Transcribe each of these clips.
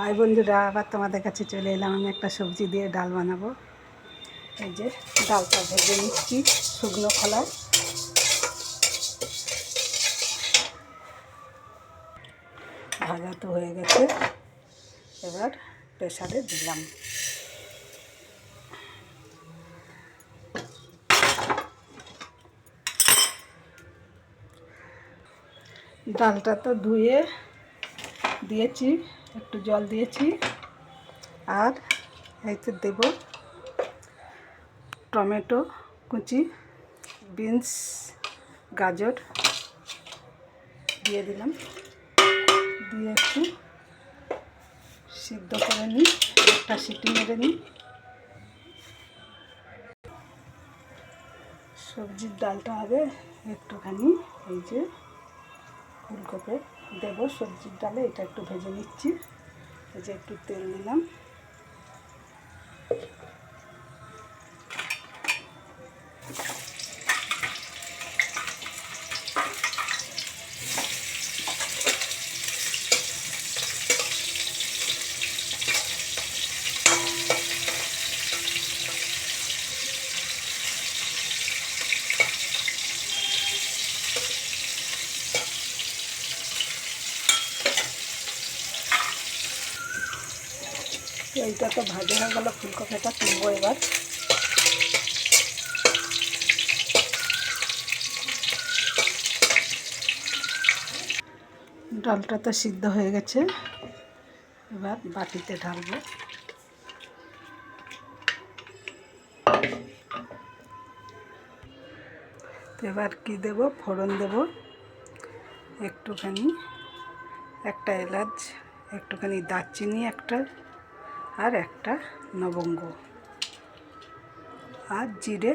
High বন্ধুরা, আবার তোমাদের কাছে চলে এলাম। আমি একটা সবজি দিয়ে ডাল বানাবো। এই যে ডালটা ভেজে নিচ্ছি শুকনো খোলায়। ভাজা তো হয়ে গেছে, এবার প্রেসারে দিলাম। ডালটা তো ধুয়ে দিয়েছি, একটু জল দিয়েছি। আর এইতে দেব টমেটো কুচি, বিনস, গাজর দিয়ে দিলাম। দিয়ে একটু সিদ্ধ করে নিই, একটা সিটি মেরে নিই। সবজির ডালটা হবে একটুখানি এই যে ফুলকপি দেবো সবজির ডালে। এটা একটু ভেজে নিচ্ছি। এই যে একটু তেল দিলাম। এইটা তো ভাজা হয়ে গেল, ফুলকপিটা তুলবো এবার। ডালটা তো সিদ্ধ হয়ে গেছে, এবার বাটিতে ঢালবো। এবার কি দেব? ফোড়ন দেব একটুখানি, একটা এলাচ, একটুখানি দারচিনি একটা, আর একটা লবঙ্গ, আর জিরে,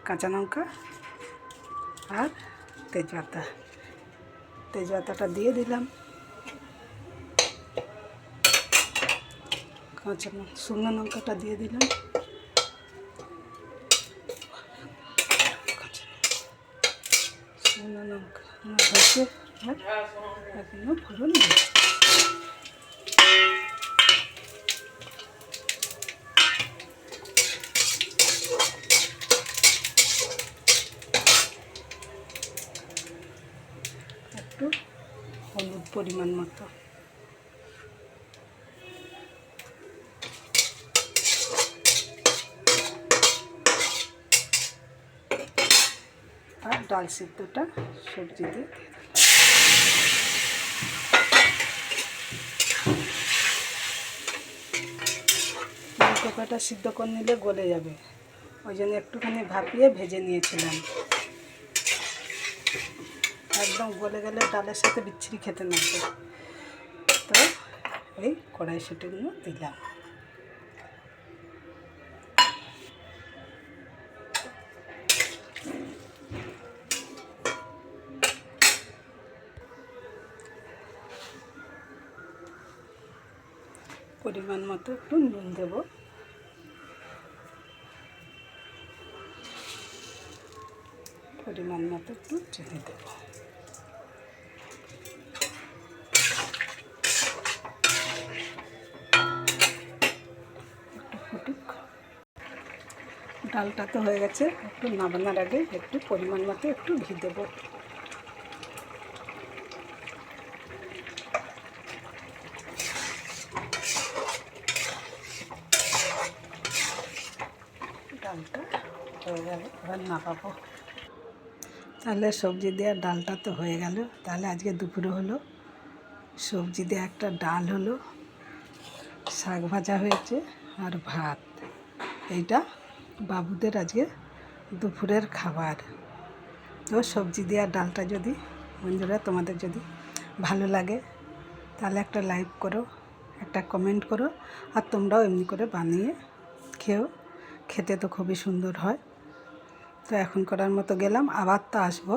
কাঁচা লঙ্কা আর তেজপাতা। তেজপাতাটা দিয়ে দিলাম। কাঁচা শুকনো লঙ্কাটা দিয়ে দিলাম। শুকনো লঙ্কা হচ্ছে এখনো ফোড়ন দিই। একটু হলুদ পরিমাণ মতো। আর ডাল সিদ্ধটা সবজি দিয়ে ফুলকপিটা সিদ্ধ করে নিলে গলে যাবে, ওই জন্য একটুখানি ভাপিয়ে ভেজে নিয়েছিলাম। একদম গলে গেলে ডালের সাথে বিচ্ছিরি খেতে লাগবে। তো এই কড়াইশুঁটিগুলো দিলাম। পরিমাণ মতো একটু নুন দেব। পরিমাণ মতো একটু চিনি দেব। একটু ফুটুক। ডালটা তো হয়ে গেছে, একটু নামানোর আগে একটু পরিমাণ মতো একটু ঘি দেব। ডালটা হয়ে গেল, এবার নামাবো। তাহলে সবজি দেওয়া ডালটা তো হয়ে গেল। তাহলে আজকে দুপুরে হলো সবজি দেওয়া একটা ডাল হলো, শাক ভাজা হয়েছে আর ভাত। এইটা বাবুদের আজকে দুপুরের খাবার। তো সবজি দেওয়া ডালটা যদি বন্ধুরা তোমাদের যদি ভালো লাগে তাহলে একটা লাইক করো, একটা কমেন্ট করো, আর তোমরাও এমনি করে বানিয়ে খেও। খেতে তো খুবই সুন্দর হয়। তো এখন করার মতো গেলাম, আবার তো আসবো।